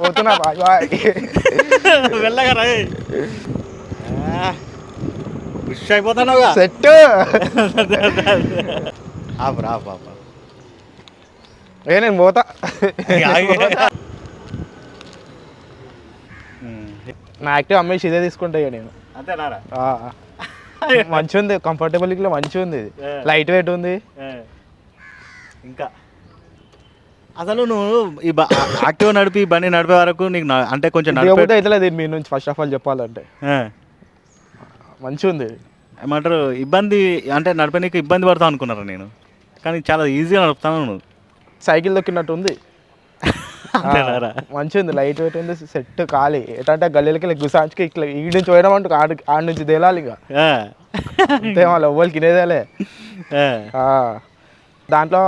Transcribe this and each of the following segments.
పోతున్నా బాయ్ వెళ్ళగా రా ఖుషి అయిపోతానుగా సెట్ ఆపరా నేను పోతా నా యాక్టివ్ అమ్మేసి ఇదే తీసుకుంటా ఇక నేను అంతేనారా మంచిగా ఉంది కంఫర్టబుల్ ఇట్లా మంచిగా ఉంది ఇది లైట్ వెయిట్ ఉంది ఇంకా అసలు నువ్వు ఈ యాక్టివ్ నడిపి ఈ బండి నడిపే వరకు నీకు అంటే కొంచెం నడిపే అయితే దీని మీ నుంచి ఫస్ట్ ఆఫ్ ఆల్ చెప్పాలంటే మంచిగా ఉంది ఏమంటారు ఇబ్బంది అంటే నడిపే నీకు ఇబ్బంది పడతావు అనుకున్నారా నేను కానీ చాలా ఈజీగా నడుపుతాను నువ్వు సైకిల్ దొక్కినట్టు ఉంది మంచిగా ఉంది లైట్ వెయిట్ ఉంది సెట్ ఖాళీ ఎటంటే గల్లీలకి గుసాంచుకి ఇట్లా ఈ నుంచి పోయడం అంటూ ఆడ నుంచి తేలాలి ఇక అంతే వాళ్ళు ఎవ్వరికి తినేదేలే దాంట్లో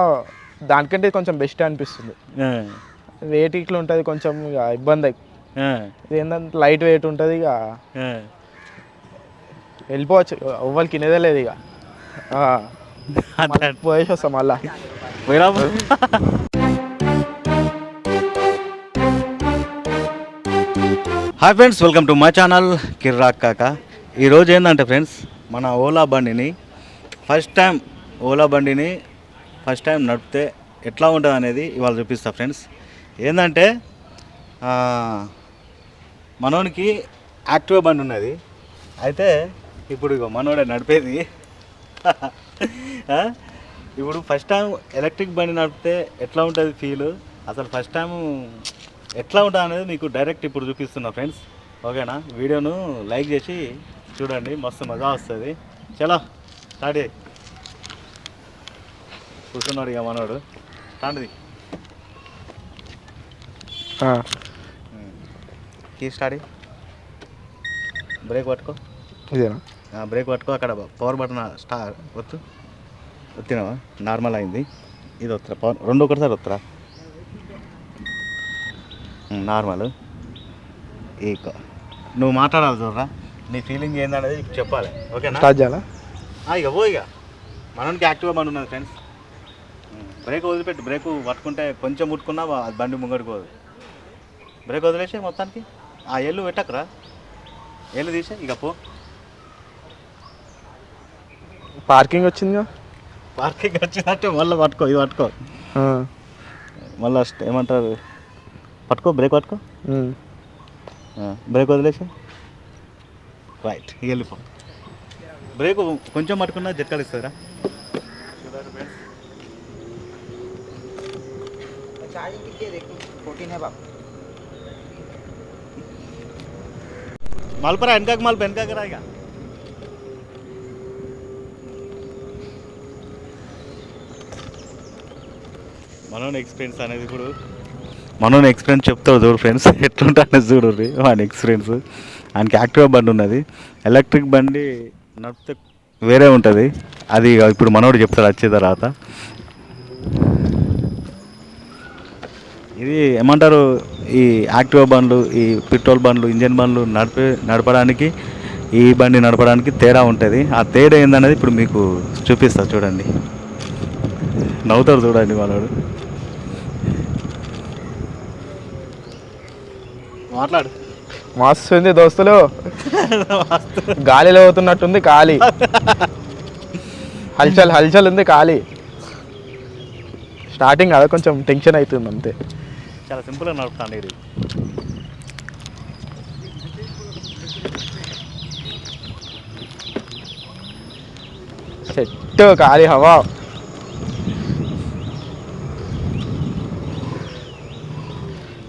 దానికంటే కొంచెం బెస్ట్ అనిపిస్తుంది వెయిట్ ఇట్లా ఉంటుంది కొంచెం ఇక ఇబ్బంది ఇది ఏంటంటే లైట్ వెయిట్ ఉంటుంది ఇక వెళ్ళిపోవచ్చు ఎవ్వరికి తినేదే లేదు ఇక పోయేసి వస్తాం మళ్ళా hi friends, welcome to my channel Kirrak Kaka. ఈరోజు ఏంటంటే ఫ్రెండ్స్, మన ఓలా బండిని ఫస్ట్ టైం నడిపితే ఎట్లా ఉంటుంది అనేది ఇవాళ చూపిస్తా ఫ్రెండ్స్. ఏంటంటే మనోనికి యాక్టివా బండి ఉన్నది, అయితే ఇప్పుడు ఇగో మనోడే నడిపేది. ఇప్పుడు ఫస్ట్ టైం ఎలక్ట్రిక్ బండి నడిపితే ఎట్లా ఉంటుంది ఫీల్, అసలు ఫస్ట్ టైం ఎట్లా ఉంటుంది అనేది మీకు డైరెక్ట్ ఇప్పుడు చూపిస్తున్నా ఫ్రెండ్స్. ఓకేనా? వీడియోను లైక్ చేసి చూడండి, మస్తు మజా వస్తుంది. చలో స్టార్ట్ చేయి. కూర్చున్నాడు ఇక మనోడు, స్టాండ్ది కీ స్టార్ట్. బ్రేక్ పట్టుకో, ఇదేనా బ్రేక్ పట్టుకో, అక్కడ పవర్ బటన్ వచ్చినావా, నార్మల్ అయింది. ఇది వస్తా పవర్ రెండు ఒకటిసారి వస్తారా, నార్మల్. ఇక నువ్వు మాట్లాడాలి చూడరా, నీ ఫీలింగ్ ఏందనేది చెప్పాలి. ఓకేనా? స్టార్ట్ చేయాలా? ఇక పో. ఇక మనకి యాక్టివ్గా బండి ఉన్నది ఫ్రెండ్స్. బ్రేక్ వదిలిపెట్టు, బ్రేక్ పట్టుకుంటే కొంచెం ముట్టుకున్నా అది బండి ముంగడికి పోదు. బ్రేక్ వదిలేసి మొత్తానికి ఆ ఏళ్ళు పెట్టకరా, ఏళ్ళు తీసే ఇక పో. పార్కింగ్ వచ్చిందిగా, పార్కింగ్ వచ్చిందంటే మళ్ళీ పట్టుకో, ఇది పట్టుకో, మళ్ళీ ఏమంటారు పట్టుకో, బ్రేక్ పట్టుకో, బ్రేక్ వదిలేసి రైట్ వెళ్ళిపో. బ్రేక్ కొంచెం పట్టుకున్నా జట్కాలు ఇస్తుందిరా. మలపరా వెనకాక, వెనకాక రా. ఇక మనోని ఎక్స్పీరియన్స్ అనేది ఇప్పుడు మనోని ఎక్స్పీరియన్స్ చెప్తాడు చూడు ఫ్రెండ్స్, ఎట్లుంటానే చూడు వాని ఎక్స్పీరియన్స్. ఆయనకి యాక్టివా బండి ఉన్నది, ఎలక్ట్రిక్ బండి నడిపితే వేరే ఉంటుంది. అది ఇప్పుడు మనోడు చెప్తాడు వచ్చే తర్వాత. ఇది ఏమంటారు, ఈ యాక్టివా బండ్లు, ఈ పెట్రోల్ బండ్లు, ఇంజన్ బండ్లు నడపడానికి ఈ బండి నడపడానికి తేడా ఉంటుంది. ఆ తేడా ఏందనేది ఇప్పుడు మీకు చూపిస్తా చూడండి. నవ్వుతాడు చూడండి మనోడు. మాట్లాడు. మస్తు ఉంది దోస్తులు, గాలిలో అవుతున్నట్టుంది, ఖాళీ హల్చల్ ఉంది, ఖాళీ. స్టార్టింగ్ అదే కొంచెం టెన్షన్ అవుతుంది అంతే. చాలా సింపుల్గా నడుపుతాను ఇది. సెట్ ఖాళీ హవా.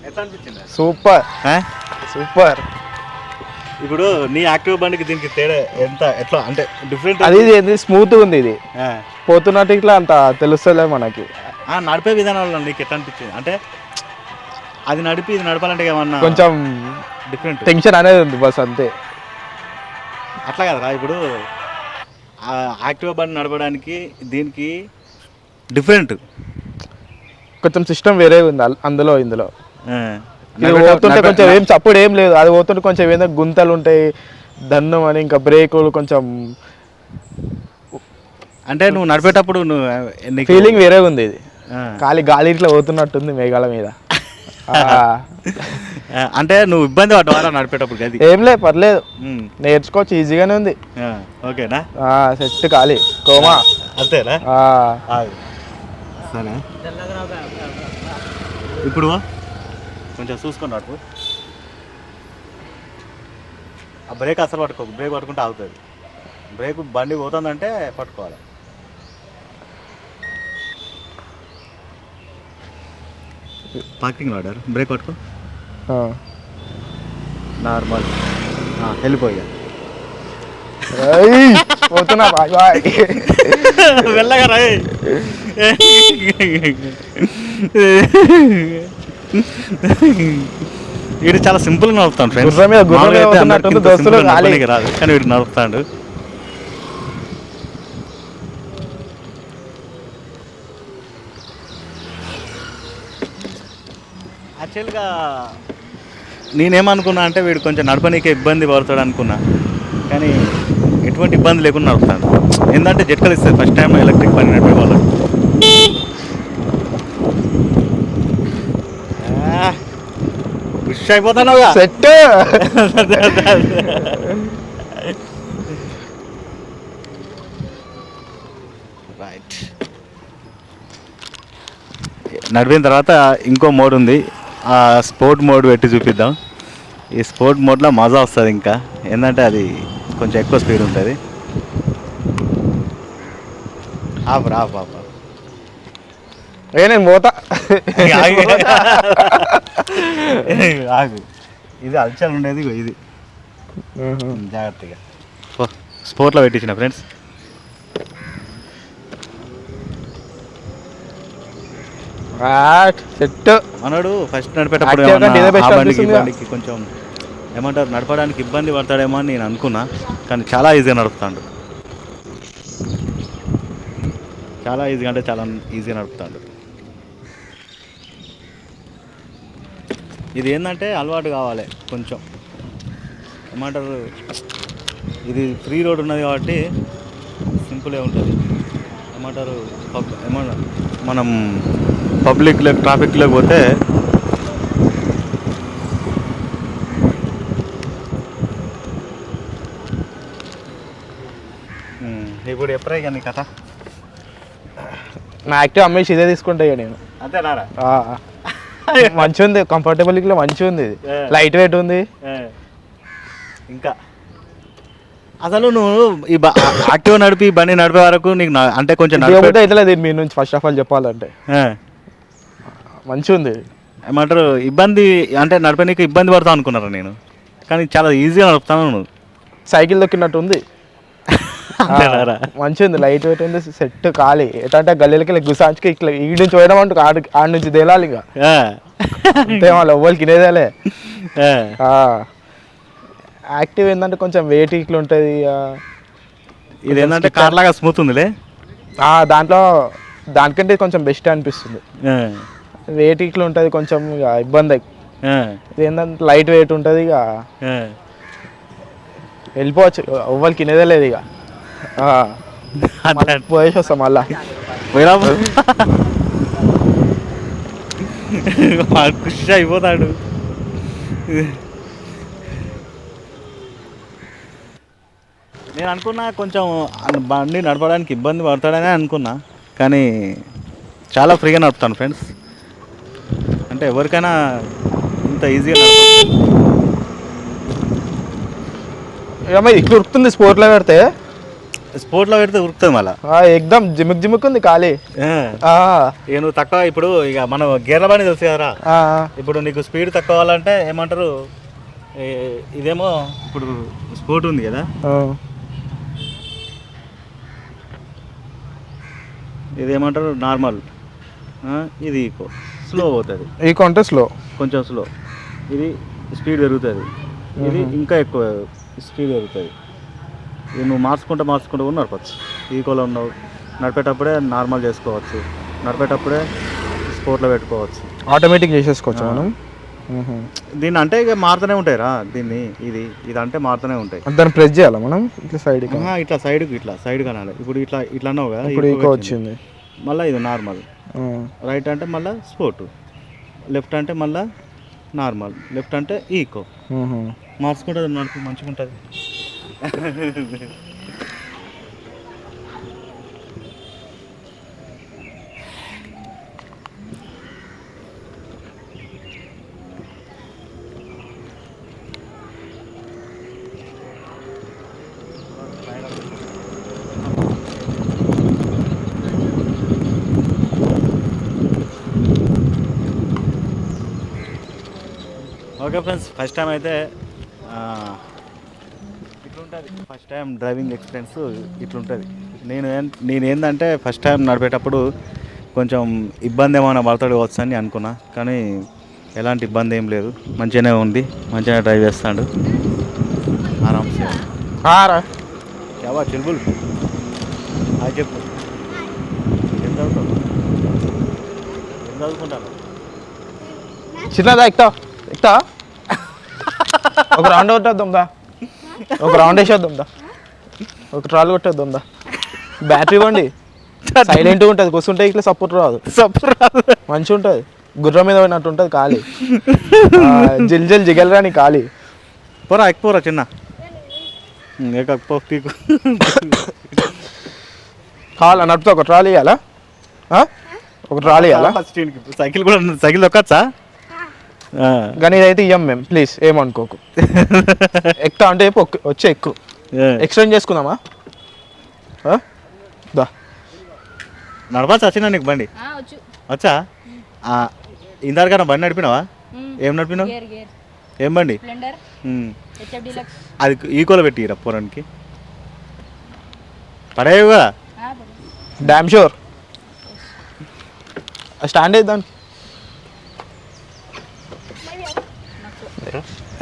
ఎట్లా అనిపించింది? Super super. ఇప్పుడు నీ యాక్టివ్ బండికి దీనికి తేడా ఎట్లా అంటే డిఫరెంట్? అది స్మూత్ ఉంది, ఇది పోతున్నట్టు ఇట్లా అంత తెలుస్తలే మనకి. నడిపే విధానంలో నీకు ఎట్లా అనిపించింది? అంటే అది నడిపి ఇది నడపాలంటే ఏమన్నా కొంచెం డిఫరెంట్ టెన్షన్ అనేది ఉంది బస్, అంతే. అట్లా కదరా, ఇప్పుడు యాక్టివ్ బండి నడపడానికి దీనికి డిఫరెంట్ కొంచెం సిస్టమ్ వేరే ఉంది అందులో. ఇందులో పోతుంటే కొంచెం ఏం చప్పుడు ఏం లేదు, అది పోతుంటే కొంచెం ఏదో గుంతలు ఉంటాయి, దన్నం అని, ఇంకా బ్రేకులు కొంచెం. అంటే నువ్వు నడిపేటప్పుడు నువ్వు ఫీలింగ్ వేరే ఉంది. ఇది గాలి ఇట్లా పోతున్నట్టుంది మేఘాల మీద. అంటే నువ్వు ఇబ్బంది పడ్డావా నడిపేటప్పుడు అది ఏం లేదు పర్లేదు, నేర్చుకోవచ్చు, ఈజీగానే ఉంది. ఓకేనా, సెట్ ఖాళీ కోమా అంతేనా. సరే ఇప్పుడు కొంచెం చూసుకొని నడుపు. ఆ బ్రేక్ అసలు పట్టుకో, బ్రేక్ పట్టుకుంటే ఆగుతుంది. బ్రేక్ బండి పోతుందంటే పట్టుకోవాలి. పార్కింగ్ వాడారు, బ్రేక్ పట్టుకో, నార్మల్ వెళ్ళిపోయా. పోతున్నా బాయ్ బాయ్. వెళ్ళగా రా. వీడు చాలా సింపుల్గా నడుపుతాడు ఫ్రెండ్స్. రాదు కానీ వీడు నడుపుతాడు. యాక్చువల్గా నేనేమనుకున్నా అంటే వీడు కొంచెం నడపనీకే ఇబ్బంది పడతాడు అనుకున్నా, కానీ ఎటువంటి ఇబ్బంది లేకుండా నడుపుతాడు. ఏంటంటే జట్కలు ఇస్తుంది ఫస్ట్ టైం ఎలక్ట్రిక్ బండి నడిపే వాళ్ళు. ఖుషి అయిపోతాను సెట్. రైట్, నడిపిన తర్వాత ఇంకో మోడ్ ఉంది, ఆ స్పోర్ట్ మోడ్ పెట్టి చూపిద్దాం. ఈ స్పోర్ట్ మోడ్లో మజా వస్తుంది ఇంకా, ఏంటంటే అది కొంచెం ఎక్కువ స్పీడ్ ఉంటుంది. ఆపు నేను పోతా. ఆగు, ఇది అల్చల్ ఉండేది ఇది, జాగ్రత్తగా స్పోర్ట్లో పెట్టించిన ఫ్రెండ్స్. సెట్. మనోడు ఫస్ట్ నడిపేటప్పుడు బండికి కొంచెం ఏమంటారు నడపడానికి ఇబ్బంది పడతాడేమో అని నేను అనుకున్నా, కానీ చాలా ఈజీగా నడుపుతాడు. చాలా ఈజీగా అంటే చాలా ఈజీగా నడుపుతాడు. ఇది ఏంటంటే అలవాటు కావాలి కొంచెం, ఏమంటారు ఇది ఫ్రీ రోడ్ ఉన్నది కాబట్టి సింపుల్గా ఉంటుంది. ఏమంటారు మనం పబ్లిక్లో ట్రాఫిక్లో పోతే ఇప్పుడు ఎప్పుడే కానీ కథ నా యాక్టివ్ అమ్మేసి ఇదే తీసుకుంటా నేను. అంతేనారా, మంచిగా ఉంది, కంఫర్టబుల్గా మంచిగా ఉంది, లైట్ వెయిట్ ఉంది. ఇంకా అసలు నువ్వు ఈ యాక్టివ్ నడిపి బండి నడిపే వరకు నీకు అంటే కొంచెం అవుతలేదు మీ నుంచి. ఫస్ట్ ఆఫ్ ఆల్ చెప్పాలంటే మంచిగా ఉంది. ఏమంటారు ఇబ్బంది అంటే నడపనీకి ఇబ్బంది పడతావు అనుకున్నారా నేను, కానీ చాలా ఈజీగా నడుపుతాను. నువ్వు సైకిల్ దొక్కినట్టు ఉంది, మంచిగా ఉంది, లైట్ వెయిట్ ఉంది, సెట్ ఖాళీ. ఎట్లా గల్లీలకి గుసాంచుకి ఇట్లా ఈ నుంచి పోయడం అంటూ ఆడ నుంచి తేలాలి ఇక, అంతే వాళ్ళు ఎవ్వరికి తినేదేలే. యాక్టివ్ ఏంటంటే కొంచెం వెయిట్ ఇట్లా ఉంటుంది. ఇది ఏంటంటే కార్ లాగా స్మూత్ ఉందిలే, దానికంటే కొంచెం బెస్ట్ అనిపిస్తుంది. వెయిట్ ఇట్లా ఉంటుంది కొంచెం ఇక ఇబ్బంది. ఇది ఏంటంటే లైట్ వెయిట్ ఉంటుంది, ఇక వెళ్ళిపోవచ్చు, ఎవ్వరికి తినేదే లేదు ఇక. పోయేసి వస్తాం మళ్ళా. ఖుషి అయిపోతాడు. నేను అనుకున్నా కొంచెం బండి నడపడానికి ఇబ్బంది పడతాడనే అనుకున్నా, కానీ చాలా ఫ్రీగా నడుపుతాను ఫ్రెండ్స్. అంటే ఎవరికైనా ఇంత ఈజీగా నడపచ్చు. ఇట్లా ఉరుకుతుంది స్పోర్ట్లో పెడితే, ఉరుకుతుంది మళ్ళీ ఎక్దమ్ జిముక్ ఉంది ఖాళీ. నువ్వు తక్కువ ఇప్పుడు ఇక మనం గేర్ల బండి తెలుసు కదరా, ఇప్పుడు నీకు స్పీడ్ తక్కువ కావాలంటే ఏమంటారు, ఇదేమో ఇప్పుడు స్పోర్ట్ ఉంది కదా, ఇదేమంటారు నార్మల్, ఇది ఈకో స్లో పోతుంది. ఈకో అంటే స్లో, కొంచెం స్లో. ఇది స్పీడ్ పెరుగుతుంది, ఇది ఇంకా ఎక్కువ స్పీడ్ పెరుగుతుంది. ఇది నువ్వు మార్చుకుంటూ కూడా నడపచ్చు. ఈకోలో ఉన్నావు నడిపేటప్పుడే నార్మల్ చేసుకోవచ్చు, నడిపేటప్పుడే స్పోర్ట్లో పెట్టుకోవచ్చు, ఆటోమేటిక్ చేసేసుకోవచ్చు మనం. దీన్ని అంటే ఇక మారుతూనే ఉంటాయిరా, ఇది అంటే మారుతూనే ఉంటాయి. దాన్ని ప్రెస్ చేయాలా మనం ఇట్లా సైడ్, ఇట్లా సైడ్ కనాలి. ఇప్పుడు ఇట్లా అన్నావు కదా, ఇప్పుడు ఈకో వచ్చింది, మళ్ళీ ఇది నార్మల్. రైట్ అంటే మళ్ళీ స్పోర్ట్, లెఫ్ట్ అంటే మళ్ళీ నార్మల్, లెఫ్ట్ అంటే ఈకో. మార్చుకుంటుంది నడుపు, మంచిగా ఉంటుంది. ఓకే ఫ్రెండ్స్, ఫస్ట్ టైం అయితే ఇట్లుంటుంది. ఫస్ట్ టైం డ్రైవింగ్ ఎక్స్పీరియన్స్ ఇట్లుంటుంది. నేనేందంటే ఫస్ట్ టైం నడిపేటప్పుడు కొంచెం ఇబ్బంది ఏమైనా పడతాడు కావచ్చు అని అనుకున్నా, కానీ ఎలాంటి ఇబ్బంది ఏం లేదు, మంచిగానే ఉంది. మంచిగానే డ్రైవ్ చేస్తాడు ఆరామ్సే. కేవా చిల్బుల్ అది చెప్పు, ఏం చదువుతావు, ఏం చదువుకుంటాను? చిన్నదా ఎక్కుతా ఎక్కుతా ఒక రౌండ్ కొట్టేద్దాందా, ఒక రౌండ్ వేసేద్దాందా, ఒక ట్రాల్ కొట్టేద్దాందా. బ్యాటరీ ఇవ్వండి, సైలెంట్గా ఉంటుంది, కూర్చుంటే ఇట్లా సపోర్ట్ రాదు మంచిగా ఉంటుంది. గుర్రం మీద పోయినట్టు ఉంటుంది ఖాళీ, జిల్ జిల్ జిగల్ రాని ఖాళీ. పోరా ఎక్కుపోరా చిన్న పీకు. కావాలా నడుపుతా, ఒక ట్రాల్ ఇవ్వాలా, ఒక ట్రాల్ ఇవ్వాలా. సైకిల్ కూడా, సైకిల్ దొక్కచ్చా? కానీ ఇదైతే ఇయ్యం మేము, ప్లీజ్ ఏమనుకోకు. ఎక్కుతా అంటే వచ్చే ఎక్కువ ఎక్స్టెండ్ చేసుకుందామా? దా నడపచ్చా చిన్న నీకు బండి వచ్చా? ఇందాకన్నా బండి నడిపినావా? ఏం నడిపినావు? ఏం బండి? అది ఈకోలో పెట్టిరా పోరానికి పడేవుగా. డామ్ షూర్ స్టాండ్ అయితే దానికి.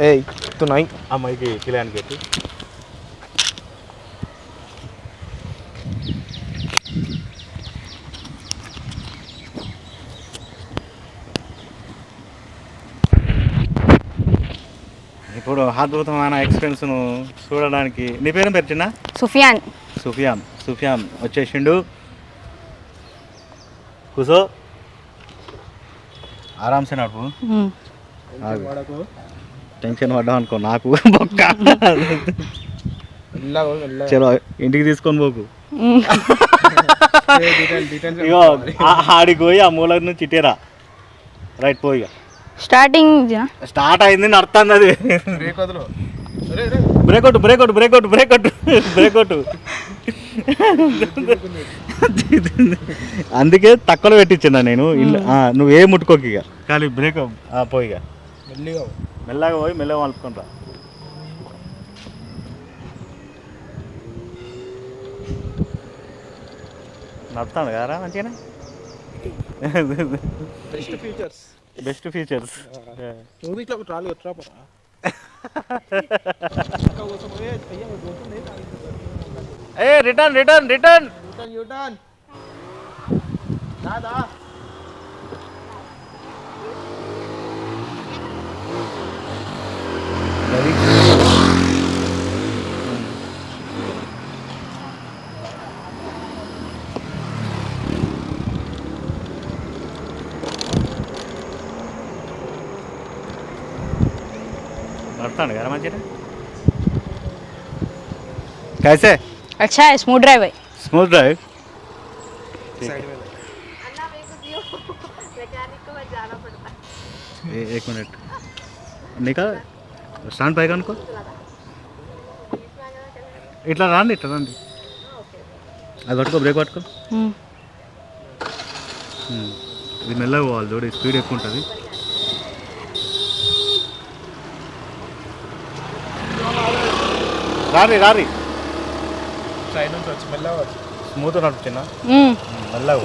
ఏయ్ తున్నాయి అమ్మాయికి కిలానికి పెట్టి. ఇప్పుడు అద్భుతమైన ఎక్స్పీరియన్స్ను చూడడానికి. నీ పేరు పెట్టినా? సుఫియాన్. సుఫియాన్ సుఫియాన్ వచ్చేసిండు. కూసో, ఆరామ్సే నడుపు. టెన్షన్ పడ్డాం అనుకో నాకు బొక్క. చలో ఇంటికి తీసుకొని పోకు. ఇగో ఆడికి పోయి ఆ మూల నుంచి ఇటేరా, రైట్ పోయి. స్టార్ట్ అయింది, నడుతుంది అది. బ్రేక్ కొట్టు బ్రేక్ కొట్టు బ్రేక్ కొట్టు బ్రేక్ కొట్టు బ్రేక్ కొట్టు. అందుకే తక్కువలో పెట్టించిన నేను. నువ్వు ఏ ముట్టుకోకి ఇక, కానీ బ్రేక్ పోయి మెల్లగా పోయి మెల్లగా మలుపుకుంటా. నడుస్తాను కదరా మంచిగానే. Best features. ఏ రిటర్న్ రిటర్న్ రిటర్న్ नड़ता है मंచిగా कैसे? अच्छा है, स्मूथ ड्राइव है। Smooth drive. साइड में अन्ना मेरे को दियो, मैकेनिक को जाना पड़ता है। एक मिनट निकाल स्टैंड పైగా అనుకో ఇట్లా రాండి ఇట్లా రాండి అది పట్టుకో బ్రేక్ పట్టుకో ఇది మెల్లగా పోవాలి చూడు స్పీడ్ ఎక్కువ ఉంటుంది రారి రారి సైడ్ నుంచి వచ్చి మెల్లగా వచ్చి స్మూత్ నడుపుతున్నా మెల్లగా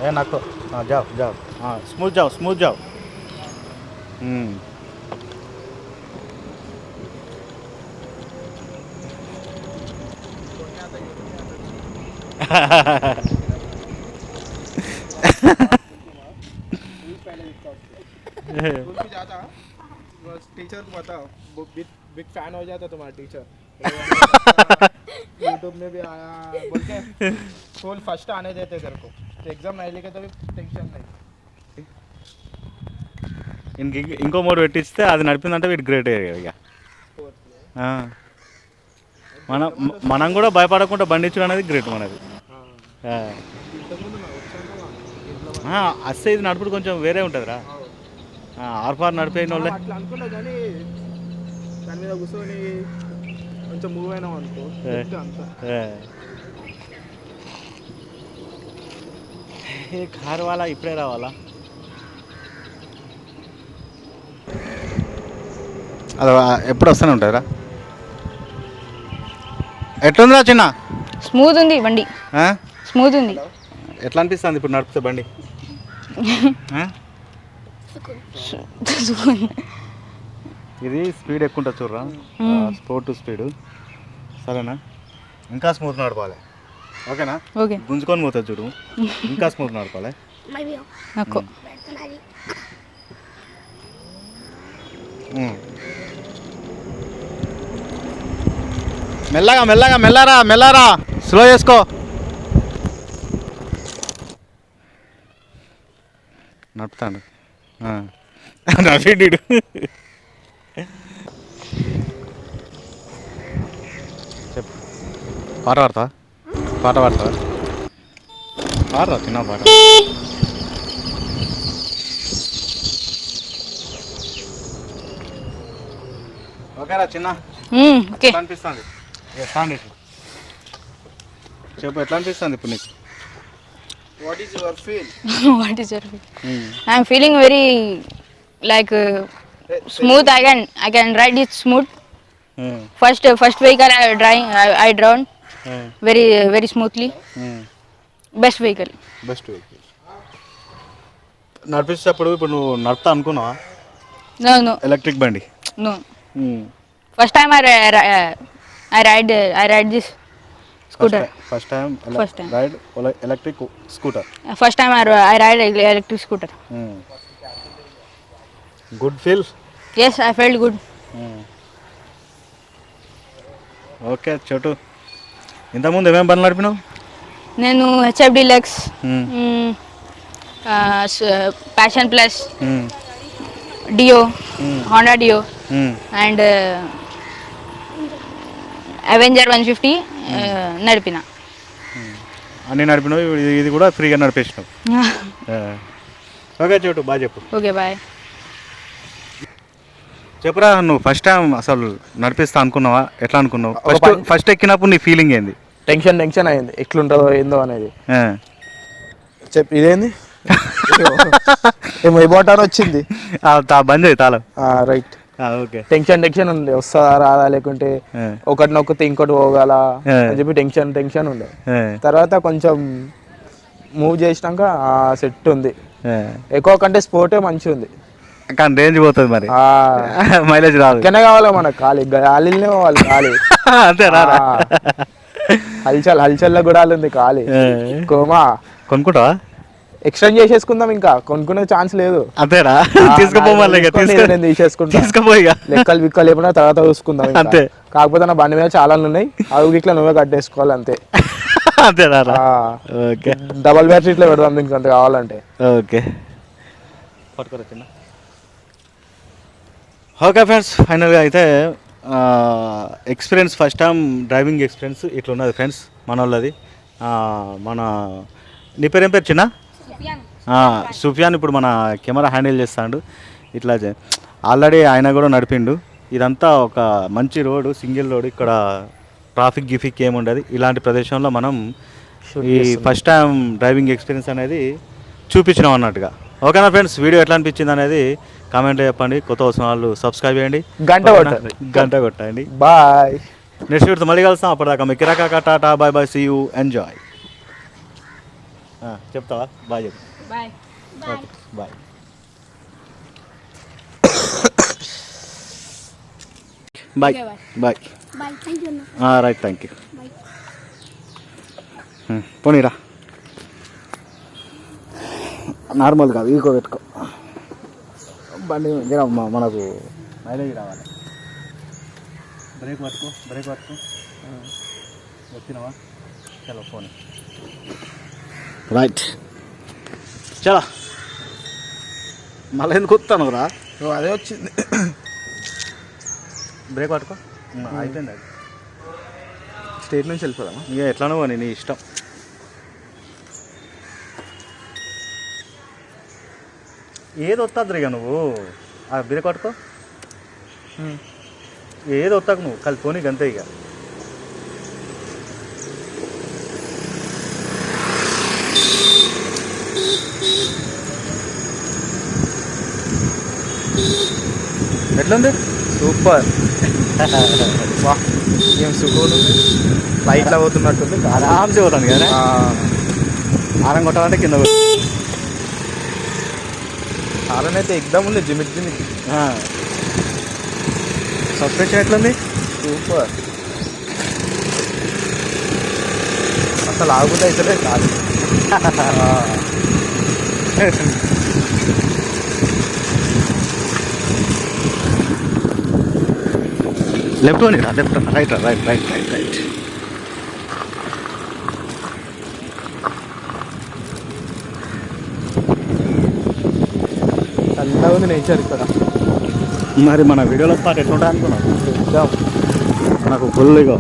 ఏ నాకు జావ్ జావ్ స్మూత్ జావ్ స్మూత్ జావ్ टीचर को बताओ बिग फैन हो जाता तुम्हारा टीचर यूट्यूब में भी आया बोल के स्कूल फर्स्ट आने देते तेरे को एग्जाम नहीं लिखे तो भी टेंशन नहीं ఇంకో మోడ్ పెట్టిస్తే అది నడిపిందంటే వీడు గ్రేట్ ఇక ఆ. మనం కూడా భయపడకుండా బండించడం అనేది గ్రేట్ మనది. అస్సే ఇది నడుపుడు కొంచెం వేరే ఉంటుందిరా. ఆర్ఫార్ నడిపోయిన వాళ్ళే అట్లా అనుకున్నా కానీ దాని మీద కూర్చొని కొంచెం మూవ్ అయినాం అనుకో అంతా. కారు వాళ్ళ ఇప్పుడే రావాలా? అది ఎప్పుడు వస్తూనే ఉంటుందిరా. ఎట్లుందిరా చిన్న? స్మూత్ ఉంది బండి, స్మూత్ ఉంది. ఎట్లా అనిపిస్తుంది ఇప్పుడు నడిపితే బండి? ఇది స్పీడ్ ఎక్కువ ఉంటుంది చూడరా, స్పోర్ట్ స్పీడ్. సరేనా? ఇంకా స్మూత్ నడపాలి, ఓకేనా? ఓకే. గుంజుకొని పోతుంది చూడు, ఇంకా స్మూత్ నడపాలి. నాకు మెల్లగా మెల్లగా మెల్లరా మెల్లరా, స్లో చేసుకో. నడుపుతాడు నవ్విడు. చెప్పు, పాట పాడతావా? పాట పాడతావా? పాడరా చిన్న పాట. ఓకేరా చిన్న? ఓకే. ఎట్లా అనిపిస్తుంది? చెప్పు, ఎట్లా అనిపిస్తుంది ఇప్పుడు నీకు? What is your feel? What is your feel? I am feeling very like smooth. I can ride it smooth. First vehicle I drove very smoothly. Best vehicle. Best vehicle. నడిపించేటప్పుడు ఇప్పుడు నువ్వు నడుపుతా అనుకున్నావా? No. ఎలక్ట్రిక్ బండి. No. First time I ride this scooter. First time First time. Ride electric scooter. First time I ride electric scooter. Good feel. Yes, I felt good. Okay Chotu, ఇంతకుముందు ఏమేమి బండ్లు నడిపినావు? నేను HF Deluxe, Passion Plus, Dio, Honda Dio, and Avenger 150 నడిపిన. అన్నీ నడిపినావు, ఇది కూడా ఫ్రీగా నడిపేసినావు. Okay Chotu, బాగా చెప్పు. Okay, bye. చెప్పురా, నువ్వు ఫస్ట్ టైం అసలు నడిపిస్తా అనుకున్నావా? ఎట్లా అనుకున్నావు? ఫస్ట్ ఎక్కినప్పుడు నీ ఫీలింగ్ ఏంది? టెన్షన్ అయింది, ఎట్లుంటుందో ఏందో అనేది. చెప్పు, ఇదేంది ఏమో ఇబోటాన్ వచ్చింది. బంద్ చేయి తాళం. రైట్. ఓకే. టెన్షన్ ఉండే, వస్తుందా రాదా, లేకుంటే ఒకటి నొక్కితే ఇంకోటి పోగల అని చెప్పి టెన్షన్ ఉండే. తర్వాత కొంచెం మూవ్ చేసినాక సెట్ ఉంది. ఎక్కువ కంటే స్పోర్టే మంచిగా ఉంది, కానీ రేంజ్ పోతుంది మరి, మైలేజ్ రాదు. ఎక్కనే కావాలి మనకు, గాలినే పోవాలి. గాలి అంతే రా. హల్చల్లో కూడా ఉంది ఖాళీ. కోమా కొనుక్కుంటావా? ఎక్స్టెండ్ చేసేసుకుందాం, ఇంకా కొనుక్కునే ఛాన్స్ లేదు. అంతేరా? నేను తీసేసుకుంటా, లెక్కలు ఏమన్నా తర్వాత చూసుకుందాం. అంతే. కాకపోతే నా బండి మీద చాలా ఉన్నాయి, అవి ఇట్లా నువ్వే కట్టేసుకోవాలి అంతే. అంతేరా? ఓకే. డబల్ బ్యాటరీ ఇట్లా పెడదాం ఇంకంత కావాలంటే. ఓకే. పట్టుకోరా చిన్న. ఓకే ఫ్రెండ్స్, ఫైనల్గా అయితే experience, first time driving experience ఇట్లా ఉన్నది ఫ్రెండ్స్ మన వాళ్ళది. నీ పేరు ఏం పేరు చిన్న? సుఫియాన్. ఇప్పుడు మన కెమెరా హ్యాండిల్ చేస్తాడు. ఇట్లా ఆల్రెడీ ఆయన కూడా నడిపిండు. ఇదంతా ఒక మంచి రోడ్, సింగిల్ రోడ్, ఇక్కడ ట్రాఫిక్ గిఫిక్ ఏముండదు. ఇలాంటి ప్రదేశంలో మనం ఈ ఫస్ట్ టైం డ్రైవింగ్ ఎక్స్పీరియన్స్ అనేది చూపించినాం అన్నట్టుగా. ఓకేనా ఫ్రెండ్స్, వీడియో ఎట్లా అనిపించింది అనేది కామెంట్లో చెప్పండి. కొత్త వచ్చిన వాళ్ళు సబ్స్క్రైబ్ చేయండి, గంట కొట్టండి. బాయ్. నెక్స్ట్ వీడియోతో మళ్ళీ కలుస్తాం. అప్పటిదాకా మీకు కిరాకా, tata, bye bye, see you, enjoy. చెప్తావా? బాయ్ చెప్పు. Bye. Bye. Bye bye. Right, thank you. పోనీరా, నార్మల్ కాదు, ఈకో పెట్టుకో. బండి మనకు మైలేజ్ రావాలి. బ్రేక్ పట్టుకో. వచ్చినావా? చలో ఫోన్. రైట్, చలో. మళ్ళీ ఎందుకు వస్తాను రా? అదే వచ్చింది. బ్రేక్ పట్టుకో. అయిపోయింది అది. స్టేట్ నుంచి వెళ్ళిపోదామా? ఇక ఎట్లానో అని నీ ఇష్టం. ఏది వస్తుంది ఇక నువ్వు ఆ బ్రేక్ పట్టుకో. ఏది వస్తాకు నువ్వు కలిపోని గంతే ఇక. ఎట్లుంది? సూపర్. వా ఏం సుఖం ఉంది. ఫ్లైట్లో పోతున్నట్టుంది. ఆరామ్సే పోతాను కదా. ఆరం కొట్టాలంటే కింద హారన్ అయితే ఎగ్దమ్ ఉంది. Gimmick gimmick. సస్పెన్షన్ ఎట్లుంది? సూపర్. అసలు ఆగుతా అయితే కాదు. లెఫ్ట్ అని రా, left right right right right right. చల్లగా ఉంది నేచర్ ఇక్కడ. మరి మన వీడియోలో స్పాట్ ఎట్లుంటా అనుకున్నాను. ఎగ్దమ్ నాకు ఫుల్ ఇగో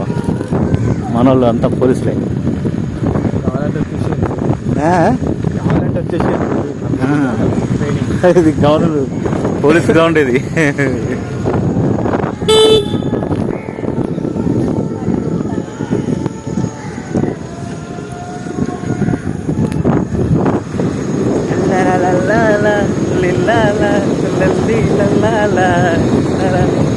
మన వాళ్ళు అంతా పోలీసులే. కావాలంటే వచ్చేసి కావాలంటే వచ్చేసి ఇది గవర్నమెంట్ పోలీస్ గ్రౌండ్ ఇది. la la la la la la la la la la la